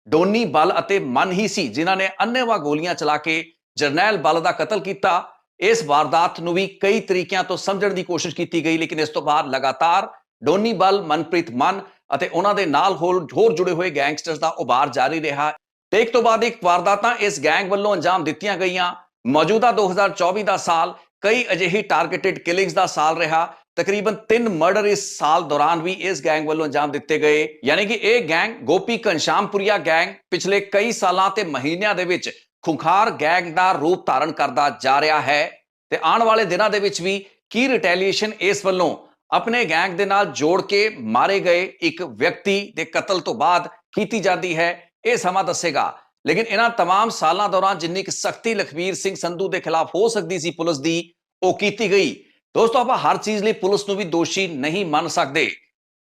ਡੋਨੀ ਬਲ ਅਤੇ ਮਨ ਹੀ ਸੀ, ਜਿਨ੍ਹਾਂ ਨੇ ਅੰਨ੍ਹੇਵਾਹ ਗੋਲੀਆਂ ਚਲਾ ਕੇ ਜਰਨੈਲ ਬਲ ਦਾ ਕਤਲ ਕੀਤਾ। ਇਸ ਵਾਰਦਾਤ ਨੂੰ ਵੀ ਕਈ ਤਰੀਕਿਆਂ ਤੋਂ ਸਮਝਣ ਦੀ ਕੋਸ਼ਿਸ਼ ਕੀਤੀ ਗਈ, ਲੇਕਿਨ ਇਸ ਤੋਂ ਬਾਅਦ ਲਗਾਤਾਰ ਡੋਨੀ ਬਲ, ਮਨਪ੍ਰੀਤ ਮਨ ਅਤੇ ਉਹਨਾਂ ਦੇ ਨਾਲ ਹੋਰ ਜੁੜੇ ਹੋਏ ਗੈਂਗਸਟਰਸ ਦਾ ਉਭਾਰ ਜਾਰੀ ਰਿਹਾ ਤੇ ਇੱਕ ਤੋਂ ਬਾਅਦ ਇੱਕ ਵਾਰਦਾਤਾਂ ਇਸ ਗੈਂਗ ਵੱਲੋਂ ਅੰਜਾਮ ਦਿੱਤੀਆਂ ਗਈਆਂ। ਮੌਜੂਦਾ 2024 ਦਾ ਸਾਲ ਕਈ ਅਜਿਹੀ ਟਾਰਗੇਟਡ ਕਿਲਿੰਗਸ ਦਾ ਸਾਲ ਰਿਹਾ। ਤਕਰੀਬਨ 3 ਮਰਡਰ ਇਸ ਸਾਲ ਦੌਰਾਨ ਵੀ ਇਸ ਗੈਂਗ ਵੱਲੋਂ ਅੰਜਾਮ ਦਿੱਤੇ ਗਏ, ਯਾਨੀ ਕਿ ਇਹ ਗੈਂਗ ਗੋਪੀ ਘਨਸ਼ਾਮਪੁਰੀਆ ਗੈਂਗ ਪਿਛਲੇ ਕਈ ਸਾਲਾਂ ਤੇ ਮਹੀਨਿਆਂ ਦੇ ਵਿੱਚ ਖੁੰਖਾਰ ਗੈਂਗ ਦਾ ਰੂਪ ਧਾਰਨ ਕਰਦਾ ਜਾ ਰਿਹਾ ਹੈ ਤੇ ਆਉਣ ਵਾਲੇ ਦਿਨਾਂ ਦੇ ਵਿੱਚ ਵੀ ਕੀ ਰਿਟੈਲੀਏਸ਼ਨ ਇਸ ਵੱਲੋਂ ਆਪਣੇ ਗੈਂਗ ਦੇ ਨਾਲ ਜੋੜ ਕੇ ਮਾਰੇ ਗਏ ਇੱਕ ਵਿਅਕਤੀ ਦੇ ਕਤਲ ਤੋਂ ਬਾਅਦ ਕੀਤੀ ਜਾਂਦੀ ਹੈ, ਇਹ ਸਮਾਂ ਦੱਸੇਗਾ। ਲੇਕਿਨ ਇਹਨਾਂ तमाम ਸਾਲਾਂ ਦੌਰਾਨ ਜਿੰਨੀ ਕਿ ਸਖਤੀ ਲਖਬੀਰ ਸਿੰਘ ਸੰਧੂ ਦੇ ਖਿਲਾਫ ਹੋ ਸਕਦੀ ਸੀ ਪੁਲਿਸ ਦੀ, ਉਹ ਕੀਤੀ ਗਈ। ਦੋਸਤੋ, ਆਪਾਂ ਹਰ ਚੀਜ਼ ਲਈ ਪੁਲਿਸ ਨੂੰ ਵੀ ਦੋਸ਼ੀ ਨਹੀਂ ਮੰਨ ਸਕਦੇ।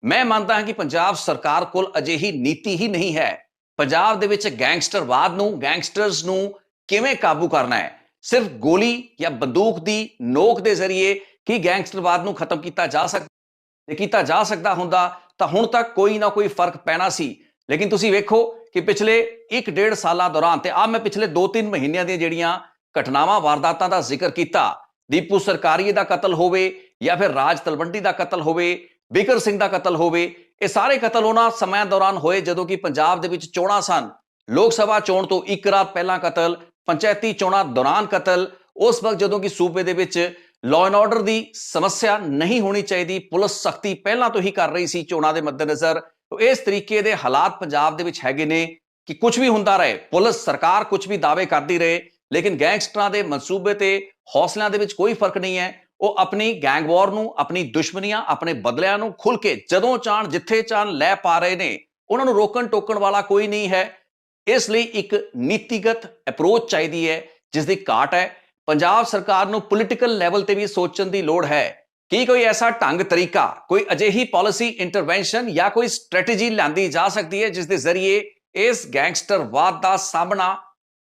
ਮੈਂ ਮੰਨਦਾ ਹਾਂ ਕਿ ਪੰਜਾਬ ਸਰਕਾਰ ਕੋਲ ਅਜਿਹੀ ਨੀਤੀ ਹੀ ਨਹੀਂ ਹੈ। ਪੰਜਾਬ ਦੇ ਵਿੱਚ ਗੈਂਗਸਟਰਵਾਦ ਨੂੰ, ਗੈਂਗਸਟਰਸ ਨੂੰ ਕਿਵੇਂ ਕਾਬੂ ਕਰਨਾ ਹੈ, ਸਿਰਫ ਗੋਲੀ ਜਾਂ ਬੰਦੂਕ ਦੀ ਨੋਕ ਦੇ ਜ਼ਰੀਏ ਕੀ ਗੈਂਗਸਟਰਵਾਦ ਨੂੰ ਖਤਮ ਕੀਤਾ ਜਾ ਸਕਦਾ? ਜੇ ਕੀਤਾ ਜਾ ਸਕਦਾ ਹੁੰਦਾ ਤਾਂ ਹੁਣ ਤੱਕ ਕੋਈ ਨਾ ਕੋਈ ਫਰਕ ਪੈਣਾ ਸੀ। ਲੇਕਿਨ ਤੁਸੀਂ ਵੇਖੋ ਕਿ ਪਿਛਲੇ 1.5 ਸਾਲਾਂ ਦੌਰਾਨ, ਤੇ ਆ ਮੈਂ ਪਿਛਲੇ 2-3 ਮਹੀਨਿਆਂ ਦੀਆਂ ਜਿਹੜੀਆਂ ਘਟਨਾਵਾਂ, ਵਾਰਦਾਤਾਂ ਦਾ ਜ਼ਿਕਰ ਕੀਤਾ, ਦੀਪੂ ਸਰਕਾਰੀਏ ਦਾ ਕਤਲ ਹੋਵੇ ਜਾਂ ਫਿਰ ਰਾਜ ਤਲਵੰਡੀ ਦਾ ਕਤਲ ਹੋਵੇ, ਬਿਕਰ ਸਿੰਘ ਦਾ ਕਤਲ ਹੋਵੇ, ਇਹ ਸਾਰੇ ਕਤਲ ਉਹਨਾਂ ਸਮਿਆਂ ਦੌਰਾਨ ਹੋਏ ਜਦੋਂ ਕਿ ਪੰਜਾਬ ਦੇ ਵਿੱਚ ਚੋਣਾਂ ਸਨ। ਲੋਕ ਸਭਾ ਚੋਣ ਤੋਂ 1 ਰਾਤ ਪਹਿਲਾਂ ਕਤਲ, ਪੰਚਾਇਤੀ ਚੋਣਾਂ ਦੌਰਾਨ ਕਤਲ, ਉਸ ਵਕਤ ਜਦੋਂ ਕਿ ਸੂਬੇ ਦੇ ਵਿੱਚ ਲਾਅ ਐਂਡ ਆਰਡਰ ਦੀ ਸਮੱਸਿਆ ਨਹੀਂ ਹੋਣੀ ਚਾਹੀਦੀ, ਪੁਲਿਸ ਸਖਤੀ ਪਹਿਲਾਂ ਤੋਂ ਹੀ ਕਰ ਰਹੀ ਸੀ ਚੋਣਾਂ ਦੇ ਮੱਦੇਨਜ਼ਰ। ਇਸ ਤਰੀਕੇ ਦੇ ਹਾਲਾਤ ਪੰਜਾਬ ਦੇ ਵਿੱਚ ਹੈਗੇ ਨੇ ਕਿ ਕੁਝ ਵੀ ਹੁੰਦਾ ਰਹੇ, ਪੁਲਿਸ ਸਰਕਾਰ ਕੁਝ ਵੀ ਦਾਅਵੇ ਕਰਦੀ ਰਹੇ, ਲੇਕਿਨ ਗੈਂਗਸਟਰਾਂ ਦੇ ਮਨਸੂਬੇ ਤੇ ਹੌਸਲਿਆਂ ਦੇ ਵਿੱਚ ਕੋਈ ਫਰਕ ਨਹੀਂ ਹੈ। ਉਹ ਆਪਣੀ ਗੈਂਗ ਵਾਰ ਨੂੰ, ਆਪਣੀ ਦੁਸ਼ਮਣੀਆਂ, ਆਪਣੇ ਬਦਲਿਆਂ ਨੂੰ ਖੁੱਲ ਕੇ ਜਦੋਂ ਚਾਹਣ ਜਿੱਥੇ ਚਾਹਣ ਲੈ ਪਾ ਰਹੇ ਨੇ। ਉਹਨਾਂ ਨੂੰ ਰੋਕਣ ਟੋਕਣ ਵਾਲਾ ਕੋਈ ਨਹੀਂ ਹੈ। ਇਸ ਲਈ ਇੱਕ ਨੀਤੀਗਤ ਅਪਰੋਚ ਚਾਹੀਦੀ ਹੈ, ਜਿਸ ਦੀ ਘਾਟ ਹੈ। ਪੰਜਾਬ ਸਰਕਾਰ ਨੂੰ ਪੋਲੀਟੀਕਲ ਲੈਵਲ ਤੇ ਵੀ ਸੋਚਣ ਦੀ ਲੋੜ ਹੈ ਕਿ ਕੋਈ ਐਸਾ ਢੰਗ ਤਰੀਕਾ, ਕੋਈ ਅਜਿਹੀ ਪਾਲਿਸੀ ਇੰਟਰਵੈਂਸ਼ਨ ਜਾਂ ਕੋਈ ਸਟ੍ਰੈਟੇਜੀ ਲਿਆਂਦੀ ਜਾ ਸਕਦੀ ਹੈ ਜਿਸ ਦੇ ਜ਼ਰੀਏ ਇਸ ਗੈਂਗਸਟਰਵਾਦ ਦਾ ਸਾਹਮਣਾ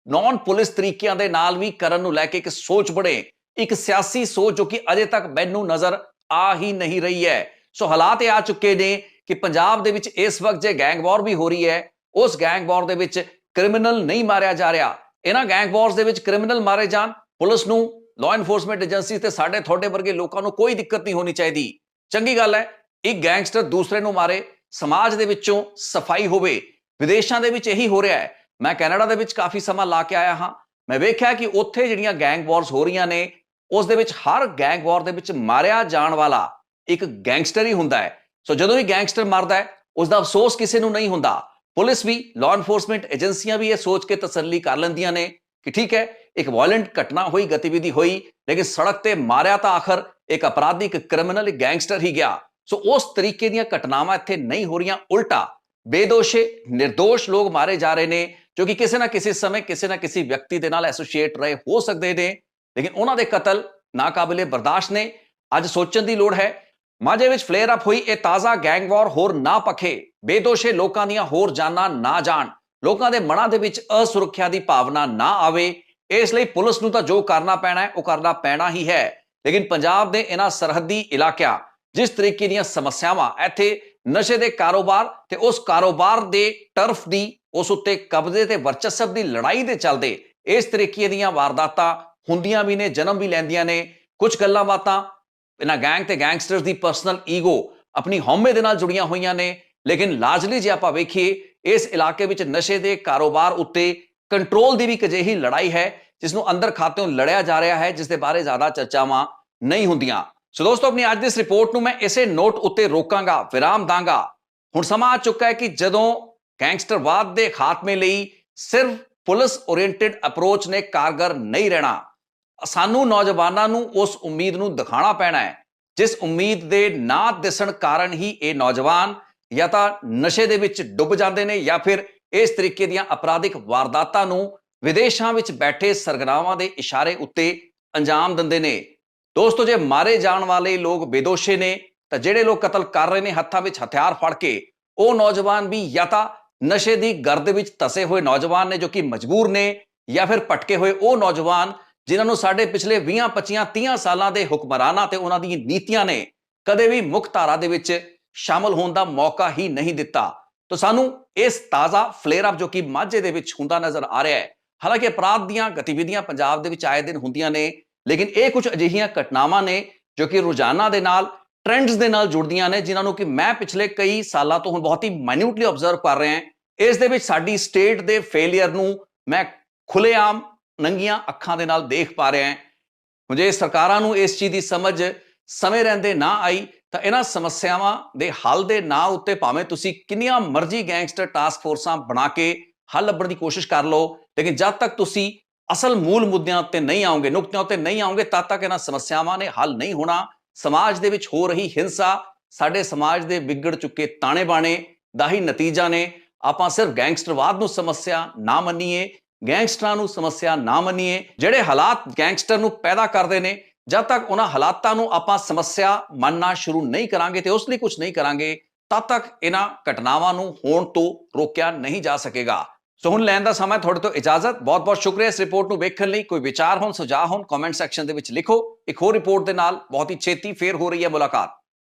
ਨੌਨ ਪੁਲਿਸ ਤਰੀਕਿਆਂ ਦੇ ਨਾਲ ਵੀ ਕਰਨ ਨੂੰ ਲੈ ਕੇ ਇੱਕ ਸੋਚ ਬਣੇ, ਇੱਕ ਸਿਆਸੀ ਸੋਚ ਜੋ ਕਿ ਅਜੇ ਤੱਕ ਮੈਨੂੰ ਨਜ਼ਰ ਆ ਹੀ ਨਹੀਂ ਰਹੀ ਹੈ। ਸੋ ਹਾਲਾਤ ਇਹ ਆ ਚੁੱਕੇ ਨੇ ਕਿ ਪੰਜਾਬ ਦੇ ਵਿੱਚ ਇਸ ਵਕਤ ਜੇ ਗੈਂਗ ਵਾਰ ਵੀ ਹੋ ਰਹੀ ਹੈ, ਉਸ ਗੈਂਗ ਵਾਰ ਦੇ ਵਿੱਚ ਕ੍ਰਿਮੀਨਲ ਨਹੀਂ ਮਾਰਿਆ ਜਾ ਰਿਹਾ। ਇਹਨਾਂ ਗੈਂਗ ਵਾਰਸ ਦੇ ਵਿੱਚ ਕ੍ਰਿਮੀਨਲ ਮਾਰੇ ਜਾਣ, ਪੁਲਿਸ ਨੂੰ, ਲਾਅ ਐਨਫੋਰਸਮੈਂਟ ਏਜੰਸੀ ਤੇ ਸਾਡੇ ਤੁਹਾਡੇ ਵਰਗੇ ਲੋਕਾਂ ਨੂੰ ਕੋਈ ਦਿੱਕਤ ਨਹੀਂ ਹੋਣੀ ਚਾਹੀਦੀ। ਚੰਗੀ ਗੱਲ ਹੈ ਇੱਕ ਗੈਂਗਸਟਰ ਦੂਸਰੇ ਨੂੰ ਮਾਰੇ, ਸਮਾਜ ਦੇ ਵਿੱਚੋਂ ਸਫਾਈ ਹੋਵੇ। ਵਿਦੇਸ਼ਾਂ ਦੇ ਵਿੱਚ ਇਹੀ ਹੋ ਰਿਹਾ ਹੈ। ਮੈਂ ਕੈਨੇਡਾ ਦੇ ਵਿੱਚ ਕਾਫੀ ਸਮਾਂ ਲਾ ਕੇ ਆਇਆ ਹਾਂ। ਮੈਂ ਵੇਖਿਆ ਕਿ ਉੱਥੇ ਜਿਹੜੀਆਂ ਗੈਂਗ ਵਾਰਸ ਹੋ ਰਹੀਆਂ ਨੇ, ਉਸ ਦੇ ਵਿੱਚ ਹਰ ਗੈਂਗ ਵਾਰ ਦੇ ਵਿੱਚ ਮਾਰਿਆ ਜਾਣ ਵਾਲਾ ਇੱਕ ਗੈਂਗਸਟਰ ਹੀ ਹੁੰਦਾ ਹੈ। ਸੋ ਜਦੋਂ ਵੀ ਗੈਂਗਸਟਰ ਮਰਦਾ ਹੈ, ਉਸ ਦਾ ਅਫਸੋਸ ਕਿਸੇ ਨੂੰ ਨਹੀਂ ਹੁੰਦਾ। ਪੁਲਿਸ ਵੀ, ਲਾਅ ਐਨਫੋਰਸਮੈਂਟ ਏਜੰਸੀਆਂ ਵੀ ਇਹ ਸੋਚ ਕੇ ਤਸੱਲੀ ਕਰ ਲੈਂਦੀਆਂ ਨੇ ਕਿ ਠੀਕ ਹੈ, ਇੱਕ ਵਾਇਲੈਂਟ ਘਟਨਾ ਹੋਈ, ਗਤੀਵਿਧੀ ਹੋਈ, ਲੇਕਿਨ ਸੜਕ ਤੇ ਮਾਰਿਆ ਤਾਂ ਆਖਰ ਇੱਕ ਅਪਰਾਧਿਕ ਕ੍ਰਿਮੀਨਲ, ਇੱਕ ਗੈਂਗਸਟਰ ਹੀ ਗਿਆ। ਸੋ ਉਸ ਤਰੀਕੇ ਦੀਆਂ ਘਟਨਾਵਾਂ ਇੱਥੇ ਨਹੀਂ ਹੋ ਰਹੀਆਂ। ਉਲਟਾ ਬੇਦੋਸ਼ੇ, ਨਿਰਦੋਸ਼ ਲੋਕ ਮਾਰੇ ਜਾ ਰਹੇ ਨੇ ਜੋ ਕਿ ਕਿਸੇ ਨਾ ਕਿਸੇ ਸਮੇਂ ਕਿਸੇ ਨਾ ਕਿਸੇ ਵਿਅਕਤੀ ਦੇ ਨਾਲ ਐਸੋਸੀਏਟ ਰਹੇ ਹੋ ਸਕਦੇ ਨੇ, ਲੇਕਿਨ ਉਹਨਾਂ ਦੇ ਕਤਲ ਨਾਕਾਬਿਲੇ ਬਰਦਾਸ਼ਤ ਨੇ। ਅੱਜ ਸੋਚਣ ਦੀ ਲੋੜ ਹੈ। ਮਾਝੇ ਵਿੱਚ ਫਲੇਅਰ ਅਪ ਹੋਈ ਇਹ ਤਾਜ਼ਾ ਗੈਂਗ ਵਾਰ ਹੋਰ ਨਾ ਪਖੇ, ਬੇਦੋਸ਼ੇ ਲੋਕਾਂ ਦੀਆਂ ਹੋਰ ਜਾਨਾਂ ਨਾ ਜਾਣ, ਲੋਕਾਂ ਦੇ ਮਨਾਂ ਦੇ ਵਿੱਚ ਅਸੁਰੱਖਿਆ ਦੀ ਭਾਵਨਾ ਨਾ ਆਵੇ। ਇਸ ਲਈ ਪੁਲਿਸ ਨੂੰ ਤਾਂ ਜੋ ਕਰਨਾ ਪੈਣਾ ਹੈ ਉਹ ਕਰਨਾ ਪੈਣਾ ਹੀ ਹੈ। ਲੇਕਿਨ ਪੰਜਾਬ ਦੇ ਇਹਨਾਂ ਸਰਹੱਦੀ ਇਲਾਕਿਆਂ, ਜਿਸ ਤਰੀਕੇ ਦੀਆਂ ਸਮੱਸਿਆਵਾਂ ਇੱਥੇ ਨਸ਼ੇ ਦੇ ਕਾਰੋਬਾਰ ਤੇ ਉਸ ਕਾਰੋਬਾਰ ਦੇ ਟਰਫ ਦੀ, ਉਸ ਉੱਤੇ ਕਬਜ਼ੇ ਤੇ ਵਰਚਸਵ ਦੀ ਲੜਾਈ ਦੇ ਚੱਲਦੇ ਇਸ ਤਰੀਕੇ ਦੀਆਂ ਵਾਰਦਾਤਾਂ ਹੁੰਦੀਆਂ ਵੀ ਨੇ, ਜਨਮ ਵੀ ਲੈਂਦੀਆਂ ਨੇ। ਕੁਝ ਗੱਲਾਂ ਬਾਤਾਂ ਇਹਨਾਂ ਗੈਂਗ ਤੇ ਗੈਂਗਸਟਰਸ ਦੀ ਪਰਸਨਲ ਈਗੋ, ਆਪਣੀ ਹਉਮੈ ਦੇ ਨਾਲ ਜੁੜੀਆਂ ਹੋਈਆਂ ਨੇ। ਲੇਕਿਨ ਲਾਜ਼ਲੀ ਜੇ ਆਪਾਂ ਵੇਖੀਏ, ਇਸ ਇਲਾਕੇ ਵਿੱਚ ਨਸ਼ੇ ਦੇ ਕਾਰੋਬਾਰ ਉੱਤੇ ਕੰਟਰੋਲ ਦੀ ਵੀ ਇੱਕ ਅਜਿਹੀ ਲੜਾਈ ਹੈ ਜਿਸ ਨੂੰ ਅੰਦਰ ਖਾਤਿਓਂ ਲੜਿਆ ਜਾ ਰਿਹਾ ਹੈ, ਜਿਸ ਦੇ ਬਾਰੇ ਜ਼ਿਆਦਾ ਚਰਚਾਵਾਂ ਨਹੀਂ ਹੁੰਦੀਆਂ। ਸੋ ਦੋਸਤੋ, ਆਪਣੀ ਅੱਜ ਦੀ ਇਸ ਰਿਪੋਰਟ ਨੂੰ ਮੈਂ ਇਸੇ ਨੋਟ ਉੱਤੇ ਰੋਕਾਂਗਾ, ਵਿਰਾਮ ਦਾਂਗਾ। ਹੁਣ ਸਮਾਂ ਆ ਚੁੱਕਾ ਹੈ ਕਿ ਜਦੋਂ ਗੈਂਗਸਟਰਵਾਦ ਦੇ ਖਾਤਮੇ ਲਈ ਸਿਰਫ ਪੁਲਿਸ ਓਰੀਐਂਟਡ ਅਪਰੋਚ ਨੇ ਕਾਰਗਰ ਨਹੀਂ ਰਹਿਣਾ। ਸਾਨੂੰ ਨੌਜਵਾਨਾਂ ਨੂੰ ਉਸ ਉਮੀਦ ਨੂੰ ਦਿਖਾਉਣਾ ਪੈਣਾ ਹੈ ਜਿਸ ਉਮੀਦ ਦੇ ਨਾ ਦਿਸਣ ਕਾਰਨ ਹੀ ਇਹ ਨੌਜਵਾਨ ਜਾਂ ਤਾਂ ਨਸ਼ੇ ਦੇ ਵਿੱਚ ਡੁੱਬ ਜਾਂਦੇ ਨੇ ਜਾਂ ਫਿਰ ਇਸ ਤਰੀਕੇ ਦੀਆਂ ਅਪਰਾਧਿਕ ਵਾਰਦਾਤਾਂ ਨੂੰ ਵਿਦੇਸ਼ਾਂ ਵਿੱਚ ਬੈਠੇ ਸਰਗਨਾਵਾਂ ਦੇ ਇਸ਼ਾਰੇ ਉੱਤੇ ਅੰਜਾਮ ਦਿੰਦੇ ਨੇ। ਦੋਸਤੋ, ਜੇ ਮਾਰੇ ਜਾਣ ਵਾਲੇ ਲੋਕ ਬੇਦੋਸ਼ੇ ਨੇ ਤਾਂ ਜਿਹੜੇ ਲੋਕ ਕਤਲ ਕਰ ਰਹੇ ਨੇ ਹੱਥਾਂ ਵਿੱਚ ਹਥਿਆਰ ਫੜ ਕੇ, ਉਹ ਨੌਜਵਾਨ ਵੀ ਜਾਂ ਤਾਂ ਨਸ਼ੇ ਦੀ ਗਰਦ ਵਿੱਚ ਧਸੇ ਹੋਏ ਨੌਜਵਾਨ ਨੇ ਜੋ ਕਿ ਮਜਬੂਰ ਨੇ, ਜਾਂ ਫਿਰ ਭਟਕੇ ਹੋਏ ਉਹ ਨੌਜਵਾਨ ਜਿਨ੍ਹਾਂ ਨੂੰ ਸਾਡੇ ਪਿਛਲੇ 20 25 30 ਸਾਲਾਂ ਦੇ ਹੁਕਮਰਾਨਾਂ ਤੇ ਉਹਨਾਂ ਦੀਆਂ ਨੀਤੀਆਂ ਨੇ ਕਦੇ ਵੀ ਮੁੱਖ ਧਾਰਾ ਦੇ ਵਿੱਚ ਸ਼ਾਮਲ ਹੋਣ ਦਾ ਮੌਕਾ ਹੀ ਨਹੀਂ ਦਿੱਤਾ। ਤਾਂ ਸਾਨੂੰ ਇਸ ਤਾਜ਼ਾ ਫਲੇਅਰ ਅਪ ਜੋ ਕਿ ਮਾਝੇ ਦੇ ਵਿੱਚ ਹੁੰਦਾ ਨਜ਼ਰ ਆ ਰਿਹਾ ਹੈ। ਹਾਲਾਂਕਿ ਅਪਰਾਧ ਦੀਆਂ ਗਤੀਵਿਧੀਆਂ ਪੰਜਾਬ ਦੇ ਵਿੱਚ ਆਏ ਦਿਨ ਹੁੰਦੀਆਂ ਨੇ, ਲੇਕਿਨ ਇਹ ਕੁਝ ਅਜਿਹੀਆਂ ਘਟਨਾਵਾਂ ਨੇ ਜੋ ਕਿ ਰੋਜ਼ਾਨਾ ਦੇ ਨਾਲ ਟ੍ਰੈਂਡਸ ਦੇ ਨਾਲ ਜੁੜਦੀਆਂ ਨੇ, ਜਿਨ੍ਹਾਂ ਨੂੰ ਕਿ ਮੈਂ ਪਿਛਲੇ ਕਈ ਸਾਲਾਂ ਤੋਂ ਹੁਣ ਬਹੁਤ ਹੀ ਮਾਈਨਿਊਟਲੀ ਆਬਜ਼ਰਵ ਕਰ ਰਿਹਾ ਹਾਂ। ਇਸ ਦੇ ਵਿੱਚ ਸਾਡੀ ਸਟੇਟ ਦੇ ਫੇਲਿਅਰ ਨੂੰ ਮੈਂ ਖੁੱਲ੍ਹੇਆਮ ਨੰਗੀਆਂ ਅੱਖਾਂ ਦੇ ਨਾਲ ਦੇਖ ਪਾ ਰਿਹਾ ਹਾਂ। ਜੇ ਸਰਕਾਰਾਂ ਨੂੰ ਇਸ ਚੀਜ਼ ਦੀ ਸਮਝ ਸਮੇਂ ਰਹਿੰਦੇ ਨਾ ਆਈ ਤਾਂ ਇਹਨਾਂ ਸਮੱਸਿਆਵਾਂ ਦੇ ਹੱਲ ਦੇ ਨਾਂ ਉੱਤੇ ਭਾਵੇਂ ਤੁਸੀਂ ਕਿੰਨੀਆਂ ਮਰਜ਼ੀ ਗੈਂਗਸਟਰ ਟਾਸਕ ਫੋਰਸਾਂ ਬਣਾ ਕੇ ਹੱਲ ਲੱਭਣ ਦੀ ਕੋਸ਼ਿਸ਼ ਕਰ ਲਓ, ਲੇਕਿਨ ਜਦ ਤੱਕ ਤੁਸੀਂ ਅਸਲ ਮੂਲ ਮੁੱਦਿਆਂ ਉੱਤੇ ਨਹੀਂ ਆਓਗੇ, ਨੁਕਤਿਆਂ ਉੱਤੇ ਨਹੀਂ ਆਓਗੇ, ਤਦ ਤੱਕ ਇਹਨਾਂ ਸਮੱਸਿਆਵਾਂ ਨੇ ਹੱਲ ਨਹੀਂ ਹੋਣਾ। ਸਮਾਜ ਦੇ ਵਿੱਚ ਹੋ ਰਹੀ ਹਿੰਸਾ ਸਾਡੇ ਸਮਾਜ ਦੇ ਵਿਗੜ ਚੁੱਕੇ ਤਾਣੇ ਬਾਣੇ ਦਾ ਹੀ ਨਤੀਜਾ ਨੇ। ਆਪਾਂ ਸਿਰਫ ਗੈਂਗਸਟਰਵਾਦ ਨੂੰ ਸਮੱਸਿਆ ਨਾ ਮੰਨੀਏ, ਗੈਂਗਸਟਰਾਂ ਨੂੰ ਸਮੱਸਿਆ ਨਾ ਮੰਨੀਏ। ਜਿਹੜੇ ਹਾਲਾਤ ਗੈਂਗਸਟਰ ਨੂੰ ਪੈਦਾ ਕਰਦੇ ਨੇ, ਜਦ ਤੱਕ ਉਹਨਾਂ ਹਾਲਾਤਾਂ ਨੂੰ ਆਪਾਂ ਸਮੱਸਿਆ ਮੰਨਣਾ ਸ਼ੁਰੂ ਨਹੀਂ ਕਰਾਂਗੇ ਤੇ ਉਸ ਲਈ ਕੁਝ ਨਹੀਂ ਕਰਾਂਗੇ, ਤਦ ਤੱਕ ਇਹਨਾਂ ਘਟਨਾਵਾਂ ਨੂੰ ਹੋਣ ਤੋਂ ਰੋਕਿਆ ਨਹੀਂ ਜਾ ਸਕੇਗਾ। ਸੋ ਹੁਣ ਲੈਣ ਦਾ ਸਮਾਂ ਤੁਹਾਡੇ ਤੋਂ ਇਜਾਜ਼ਤ। ਬਹੁਤ ਬਹੁਤ ਸ਼ੁਕਰੀਆ ਇਸ ਰਿਪੋਰਟ ਨੂੰ ਵੇਖਣ ਲਈ। ਕੋਈ ਵਿਚਾਰ ਹੋਣ, ਸੁਝਾਅ ਹੋਣ, ਕਮੈਂਟ ਸੈਕਸ਼ਨ ਦੇ ਵਿੱਚ ਲਿਖੋ। ਇੱਕ ਹੋਰ ਰਿਪੋਰਟ ਦੇ ਨਾਲ ਬਹੁਤ ਹੀ ਛੇਤੀ ਫੇਰ ਹੋ ਰਹੀ ਹੈ ਮੁਲਾਕਾਤ।